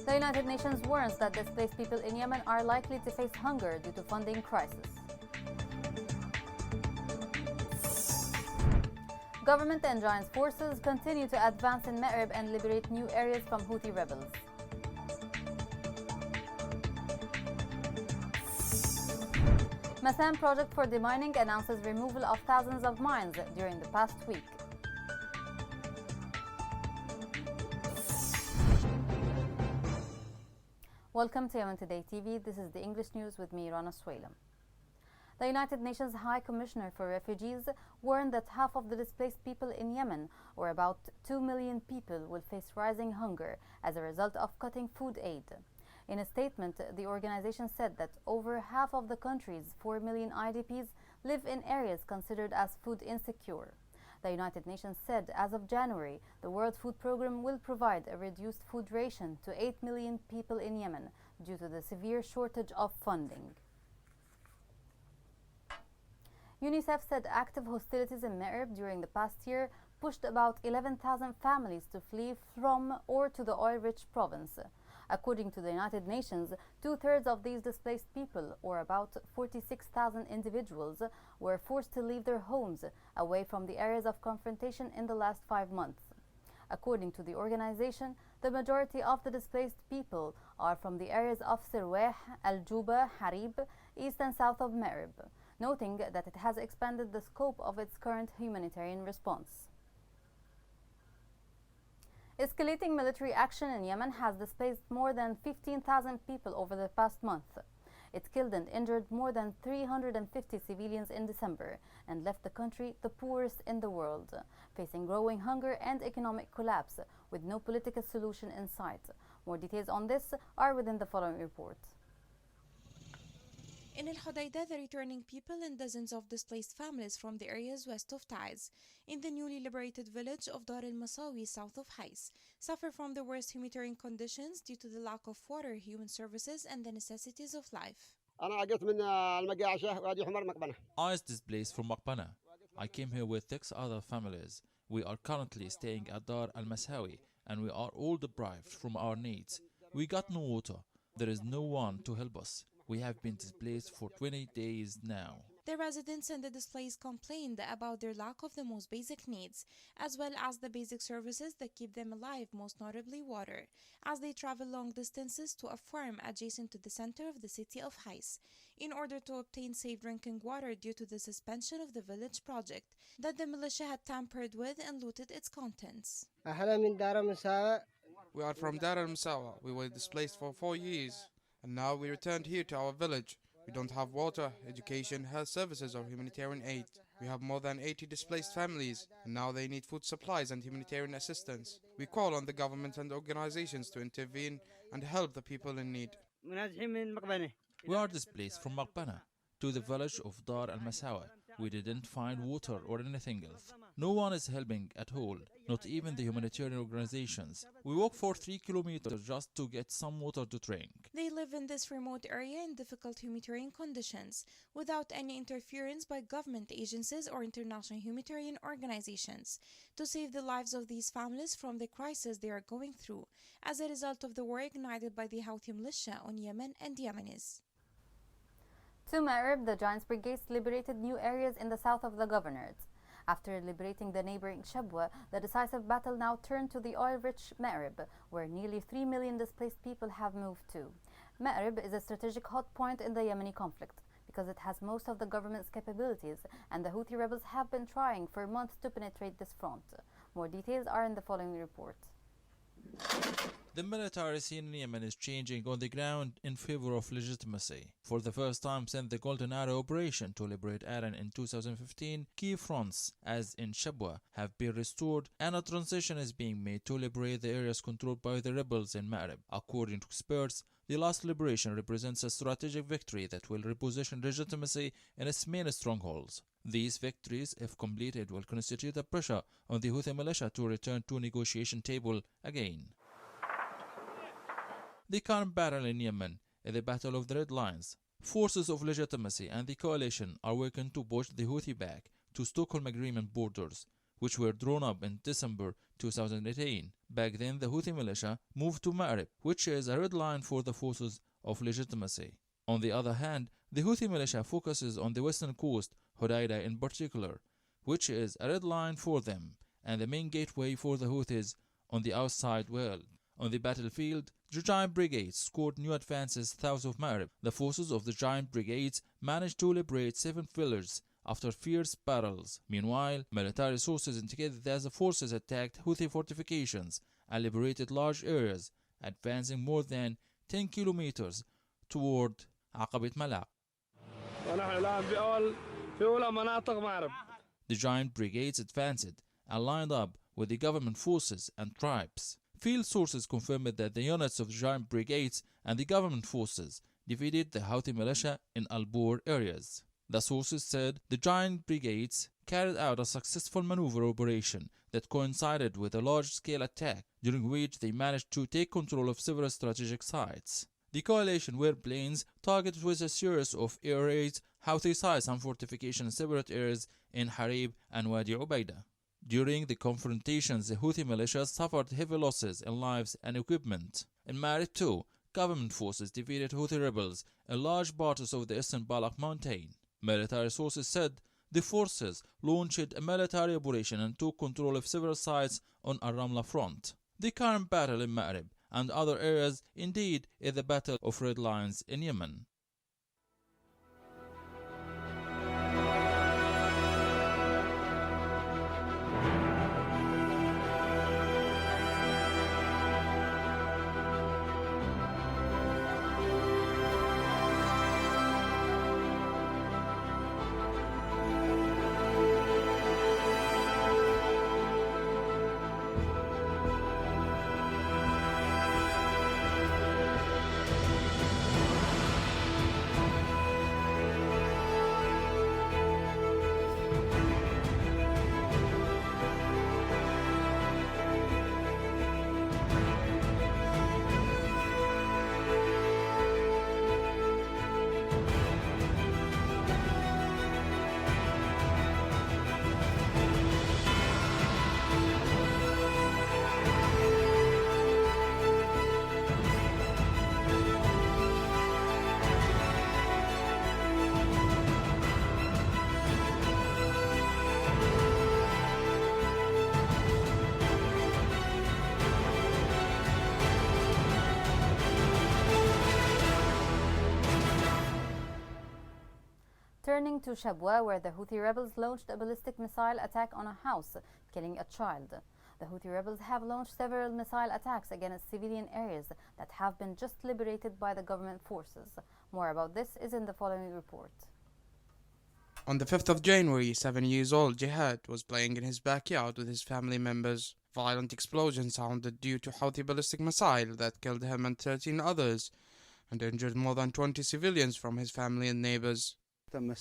The United Nations warns that displaced people in Yemen are likely to face hunger due to funding crisis. Government and giant forces continue to advance in Ma'rib and liberate new areas from Houthi rebels. Masam project for demining announces removal of thousands of mines during the past week. Welcome to Yemen Today TV. This is the English news with me, Rana Swalem. The United Nations High Commissioner for Refugees warned that half of the displaced people in Yemen, or about 2 million people, will face rising hunger as a result of cutting food aid. In a statement, the organization said that over half of the country's 4 million IDPs live in areas considered as food insecure. The United Nations said as of January, the World Food Programme will provide a reduced food ration to 8 million people in Yemen due to the severe shortage of funding. UNICEF said active hostilities in Ma'rib during the past year pushed about 11,000 families to flee from or to the oil-rich province. According to the United Nations, two-thirds of these displaced people, or about 46,000 individuals, were forced to leave their homes away from the areas of confrontation in the last 5 months. According to the organization, the majority of the displaced people are from the areas of Sirweh, Al-Juba, Harib, east and south of Ma'rib, noting that it has expanded the scope of its current humanitarian response. Escalating military action in Yemen has displaced more than 15,000 people over the past month. It killed and injured more than 350 civilians in December and left the country the poorest in the world, facing growing hunger and economic collapse with no political solution in sight. More details on this are within the following report. In Al-Hudaydah, the returning people and dozens of displaced families from the areas west of Taiz, in the newly liberated village of Dar al-Masawi south of Hais, suffer from the worst humanitarian conditions due to the lack of water, human services, and the necessities of life. I was displaced from Maqbana. I came here with 6 other families. We are currently staying at Dar al-Masawi, and we are all deprived from our needs. We got no water. There is no one to help us. We have been displaced for 20 days now. The residents and the displaced complained about their lack of the most basic needs, as well as the basic services that keep them alive, most notably water, as they travel long distances to a farm adjacent to the center of the city of Hais, in order to obtain safe drinking water due to the suspension of the village project that the militia had tampered with and looted its contents. We are from Dar al-Masawa. We were displaced for 4 years. And now we returned here to our village. We don't have water, education, health services or humanitarian aid. We have more than 80 displaced families, and now they need food supplies and humanitarian assistance. We call on the government and organizations to intervene and help the people in need. We are displaced from Maqbana to the village of Dar al-Masawa. We didn't find water or anything else. No one is helping at all, not even the humanitarian organizations. We walk for 3 kilometers just to get some water to drink. They live in this remote area in difficult humanitarian conditions, without any interference by government agencies or international humanitarian organizations, to save the lives of these families from the crisis they are going through, as a result of the war ignited by the Houthi militia on Yemen and Yemenis. To Ma'rib, the Giants Brigades liberated new areas in the south of the governorate. After liberating the neighboring Shabwa, the decisive battle now turned to the oil-rich Ma'rib, where nearly 3 million displaced people have moved to. Ma'rib is a strategic hot point in the Yemeni conflict because it has most of the government's capabilities, and the Houthi rebels have been trying for months to penetrate this front. More details are in the following report. The military scene in Yemen is changing on the ground in favor of legitimacy. For the first time since the Golden Arrow operation to liberate Aden in 2015, key fronts, as in Shabwa, have been restored, and a transition is being made to liberate the areas controlled by the rebels in Ma'rib. According to experts, the last liberation represents a strategic victory that will reposition legitimacy in its main strongholds. These victories, if completed, will constitute a pressure on the Houthi militia to return to negotiation table again. The current battle in Yemen is the battle of the red lines. Forces of legitimacy and the coalition are working to push the Houthi back to Stockholm Agreement borders. which were drawn up in December 2018. Back then, the Houthi militia moved to Ma'rib, which is a red line for the forces of legitimacy. On the other hand, the Houthi militia focuses on the western coast, Hodeidah in particular, which is a red line for them and the main gateway for the Houthis on the outside world. On the battlefield, the Giant Brigades scored new advances south of Ma'rib. The forces of the Giant Brigades managed to liberate 7 villages after fierce battles. Meanwhile, military sources indicated that the forces attacked Houthi fortifications and liberated large areas, advancing more than 10 kilometers toward Aqabit Malaq. The Giant Brigades advanced and lined up with the government forces and tribes. Field sources confirmed that the units of the Giant Brigades and the government forces defeated the Houthi militia in Al-Bur areas. The sources said the Giant Brigades carried out a successful maneuver operation that coincided with a large-scale attack, during which they managed to take control of several strategic sites. The coalition warplanes targeted with a series of air raids Houthi sites and fortifications in separate areas in Harib and Wadi Ubaidah. During the confrontations, the Houthi militias suffered heavy losses in lives and equipment. In Ma'rib too, government forces defeated Houthi rebels in large parts of the eastern Balak mountain. Military sources said the forces launched a military operation and took control of several sites on Al-Ramla front. The current battle in Ma'rib and other areas indeed is the battle of red lines in Yemen. Turning to Shabwa, where the Houthi rebels launched a ballistic missile attack on a house, killing a child. The Houthi rebels have launched several missile attacks against civilian areas that have been just liberated by the government forces. More about this is in the following report. On the 5th of January, 7-year-old Jihad was playing in his backyard with his family members. Violent explosions sounded due to Houthi ballistic missile that killed him and 13 others and injured more than 20 civilians from his family and neighbors. On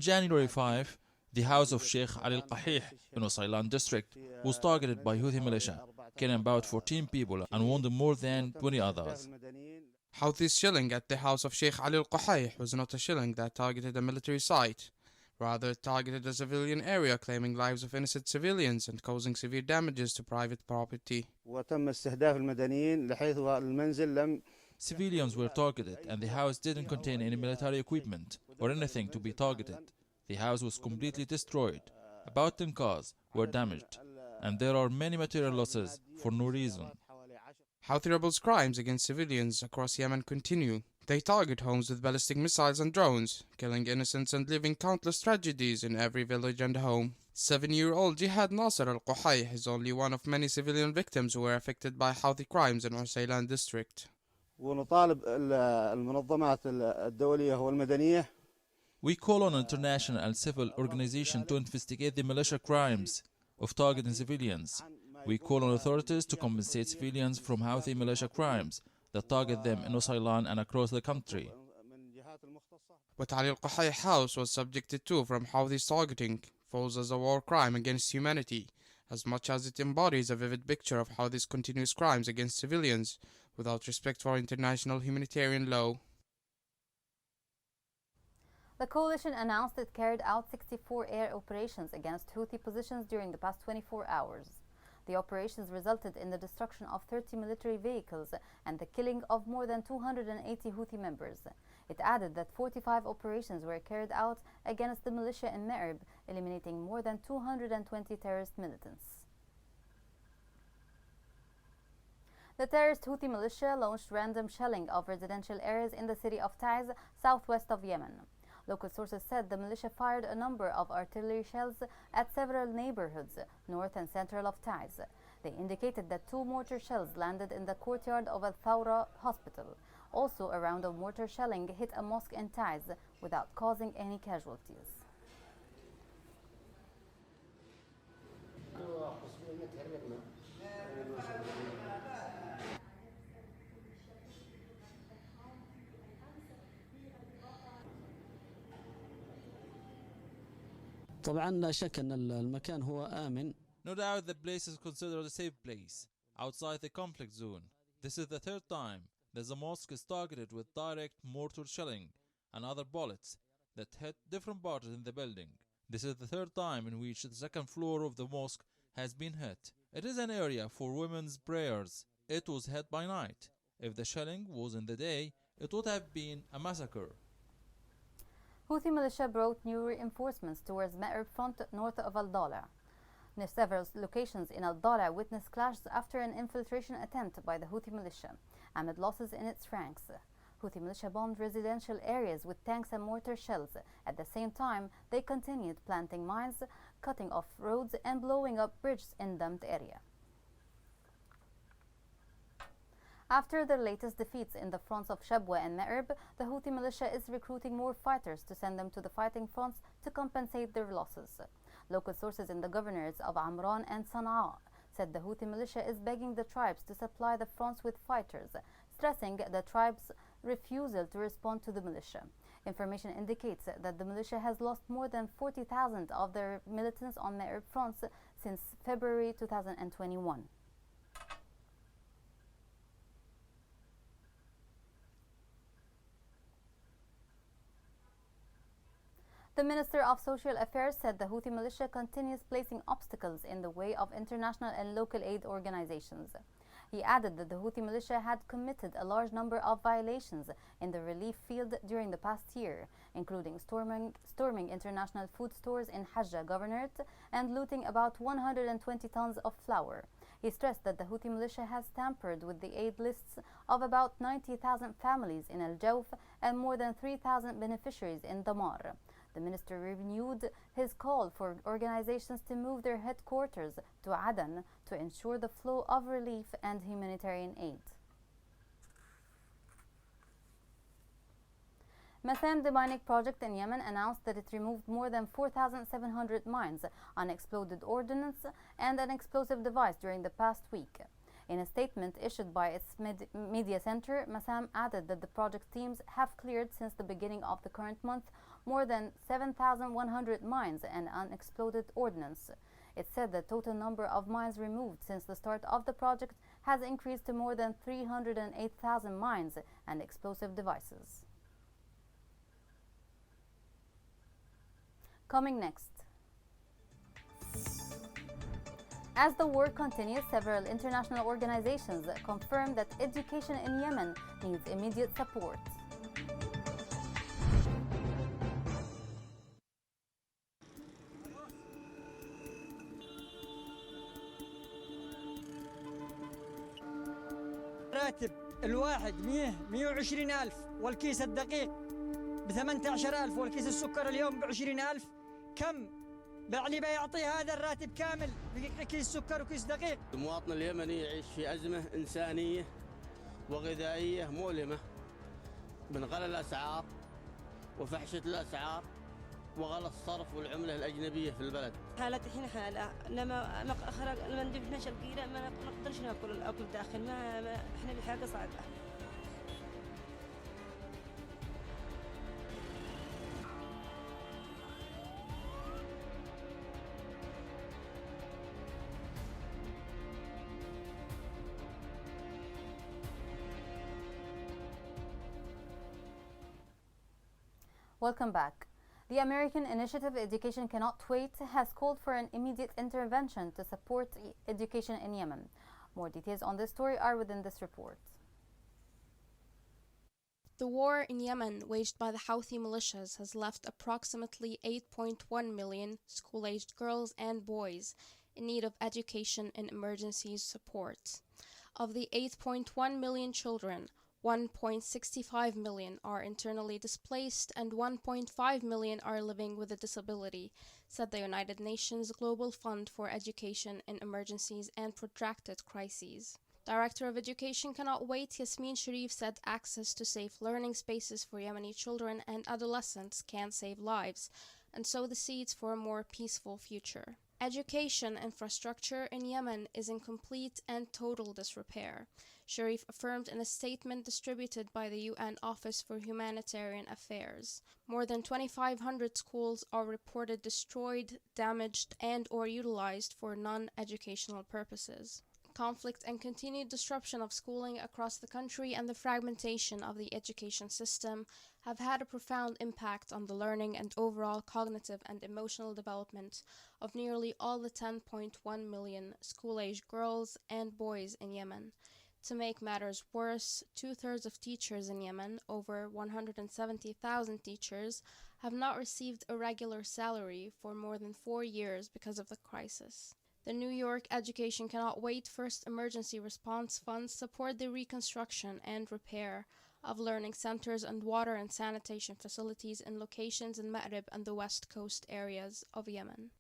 January 5, the house of Sheikh Ali Al-Qahih in Usaylan district was targeted by Houthi militia, killing about 14 people and wounding more than 20 others. Houthis shelling at the house of Sheikh Ali Al-Qahih was not a shelling that targeted a military site. Rather, it targeted a civilian area, claiming lives of innocent civilians and causing severe damages to private property. Civilians were targeted and the house didn't contain any military equipment or anything to be targeted. The house was completely destroyed. About 10 cars were damaged and there are many material losses for no reason. Houthi rebels' crimes against civilians across Yemen continue. They target homes with ballistic missiles and drones, killing innocents and leaving countless tragedies in every village and home. 7-year-old Jihad Nasser Al-Qahih is only one of many civilian victims who were affected by Houthi crimes in Usaylan district. We call on international and civil organizations to investigate the militia crimes of targeting civilians. We call on authorities to compensate civilians from Houthi militia crimes that target them in Usaylan and across the country. What Ali Al-Qahih house was subjected to from Houthis targeting falls as a war crime against humanity, as much as it embodies a vivid picture of Houthis' continuous crimes against civilians without respect for international humanitarian law. The coalition announced it carried out 64 air operations against Houthi positions during the past 24 hours. The operations resulted in the destruction of 30 military vehicles and the killing of more than 280 Houthi members. It added that 45 operations were carried out against the militia in Ma'rib, eliminating more than 220 terrorist militants. The terrorist Houthi militia launched random shelling of residential areas in the city of Taiz, southwest of Yemen. Local sources said the militia fired a number of artillery shells at several neighborhoods north and central of Taiz. They indicated that 2 mortar shells landed in the courtyard of Al Thawra hospital. Also, a round of mortar shelling hit a mosque in Taiz without causing any casualties. طبعا لا شك أن المكان هو آمن. No doubt the place is considered a safe place outside the conflict zone. This is the third time that the mosque is targeted with direct mortar shelling and other bullets that hit different parts in the building. This is the third time in which the second floor of the mosque has been hit. It is an area for women's prayers. It was hit by night. If the shelling was in the day, it would have been a massacre. Houthi militia brought new reinforcements towards Ma'rib front north of Al-Dala. Several locations in Al-Dala witnessed clashes after an infiltration attempt by the Houthi militia, amid losses in its ranks. Houthi militia bombed residential areas with tanks and mortar shells. At the same time, they continued planting mines, cutting off roads, and blowing up bridges in dumped area. After the latest defeats in the fronts of Shabwa and Ma'rib, the Houthi militia is recruiting more fighters to send them to the fighting fronts to compensate their losses. Local sources in the governorates of Amran and Sana'a said the Houthi militia is begging the tribes to supply the fronts with fighters, stressing the tribes' refusal to respond to the militia. Information indicates that the militia has lost more than 40,000 of their militants on Ma'rib fronts since February 2021. The Minister of Social Affairs said the Houthi militia continues placing obstacles in the way of international and local aid organizations. He added that the Houthi militia had committed a large number of violations in the relief field during the past year, including storming international food stores in Hajjah Governorate and looting about 120 tons of flour. He stressed that the Houthi militia has tampered with the aid lists of about 90,000 families in Al Jawf and more than 3,000 beneficiaries in Damar. The minister renewed his call for organizations to move their headquarters to Aden to ensure the flow of relief and humanitarian aid. Massam Demining Project in Yemen announced that it removed more than 4,700 mines, unexploded ordnance, and an explosive device during the past week. In a statement issued by its media center, Massam added that the project teams have cleared since the beginning of the current month more than 7,100 mines and unexploded ordnance. It said the total number of mines removed since the start of the project has increased to more than 308,000 mines and explosive devices. Coming next. As the war continues, several international organizations confirm that education in Yemen needs immediate support. راتب الواحد 120 ألف والكيس الدقيق ب18 ألف والكيس السكر اليوم ب20 ألف. كم يعني بيعطي هذا الراتب كامل كيس سكر وكيس دقيق؟ المواطن اليمني يعيش في أزمة إنسانية وغذائية مؤلمة من غلاء الأسعار وفحشة الأسعار وغلاء الصرف والعملة الأجنبية في البلد. حالة الحين حالة لما ندفنا شلقينا ما نقدرش ناكل الأكل داخل ما إحنا الحاجة صعبة. Welcome back. The American initiative Education Cannot Wait has called for an immediate intervention to support education in Yemen. More details on this story are within this report. The war in Yemen waged by the Houthi militias has left approximately 8.1 million school-aged girls and boys in need of education and emergency support. Of the 8.1 million children, 1.65 million are internally displaced and 1.5 million are living with a disability, said the United Nations Global Fund for Education in Emergencies and Protracted Crises. Director of Education Cannot Wait, Yasmin Sharif, said access to safe learning spaces for Yemeni children and adolescents can save lives and sow the seeds for a more peaceful future. Education infrastructure in Yemen is in complete and total disrepair, Sharif affirmed in a statement distributed by the UN Office for Humanitarian Affairs. More than 2,500 schools are reported destroyed, damaged, and/or utilized for non-educational purposes. Conflict and continued disruption of schooling across the country and the fragmentation of the education system have had a profound impact on the learning and overall cognitive and emotional development of nearly all the 10.1 million school-aged girls and boys in Yemen. To make matters worse, 2/3 of teachers in Yemen, over 170,000 teachers, have not received a regular salary for more than 4 years because of the crisis. The New York Education Cannot Wait First Emergency Response Funds support the reconstruction and repair of learning centers and water and sanitation facilities in locations in Ma'rib and the West Coast areas of Yemen.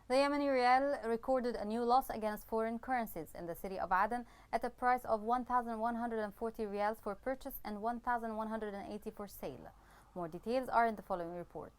The Yemeni rial recorded a new loss against foreign currencies in the city of Aden at a price of 1,140 riyals for purchase and 1,180 for sale. More details are in the following report.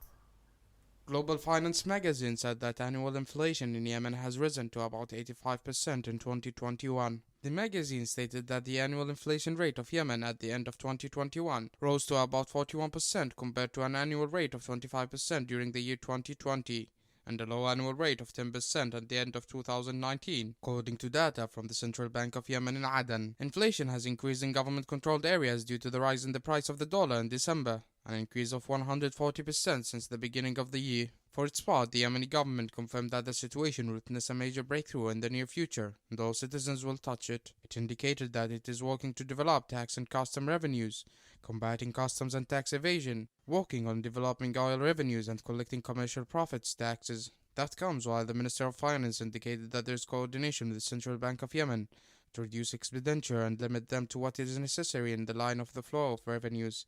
Global Finance magazine said that annual inflation in Yemen has risen to about 85% in 2021. The magazine stated that the annual inflation rate of Yemen at the end of 2021 rose to about 41% compared to an annual rate of 25% during the year 2020. And a low annual rate of 10% at the end of 2019, according to data from the Central Bank of Yemen in Aden. Inflation has increased in government-controlled areas due to the rise in the price of the dollar in December, an increase of 140% since the beginning of the year. For its part, the Yemeni government confirmed that the situation will witness a major breakthrough in the near future, and all citizens will touch it. It indicated that it is working to develop tax and custom revenues, combating customs and tax evasion, working on developing oil revenues and collecting commercial profits taxes. That comes while the Minister of Finance indicated that there is coordination with the Central Bank of Yemen to reduce expenditure and limit them to what is necessary in the line of the flow of revenues,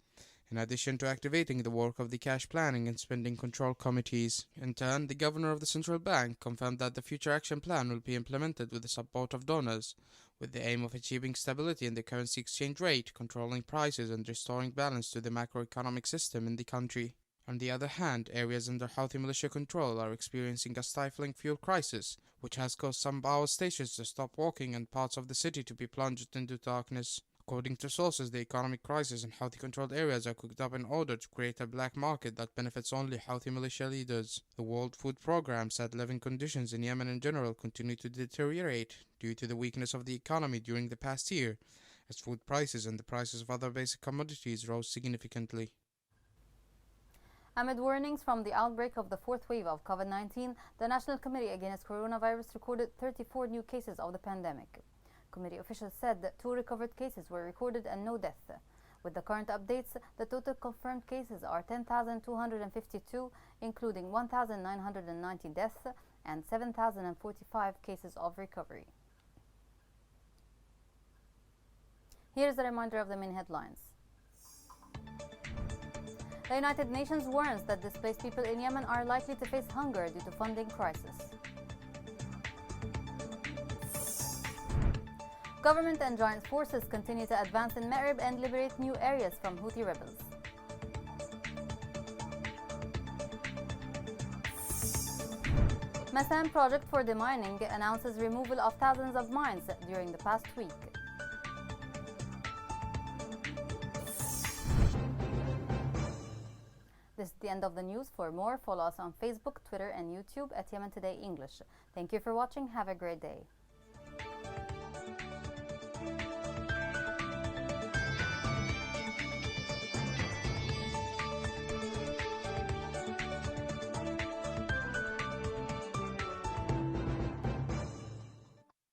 in addition to activating the work of the cash planning and spending control committees. In turn, the governor of the central bank confirmed that the future action plan will be implemented with the support of donors, with the aim of achieving stability in the currency exchange rate, controlling prices and restoring balance to the macroeconomic system in the country. On the other hand, areas under Houthi militia control are experiencing a stifling fuel crisis, which has caused some power stations to stop working and parts of the city to be plunged into darkness. According to sources, the economic crisis in Houthi-controlled areas are cooked up in order to create a black market that benefits only Houthi militia leaders. The World Food Programme said living conditions in Yemen in general continue to deteriorate due to the weakness of the economy during the past year, as food prices and the prices of other basic commodities rose significantly. Amid warnings from the outbreak of the fourth wave of COVID-19, the National Committee Against Coronavirus recorded 34 new cases of the pandemic. Committee officials said that 2 recovered cases were recorded and no deaths. With the current updates, the total confirmed cases are 10,252, including 1,990 deaths and 7,045 cases of recovery. Here's a reminder of the main headlines. The United Nations warns that displaced people in Yemen are likely to face hunger due to funding crisis. Government and joint forces continue to advance in Ma'rib and liberate new areas from Houthi rebels. Masan project for demining announces removal of thousands of mines during the past week. This is the end of the news. For more, follow us on Facebook, Twitter, and YouTube at Yemen Today English. Thank you for watching. Have a great day.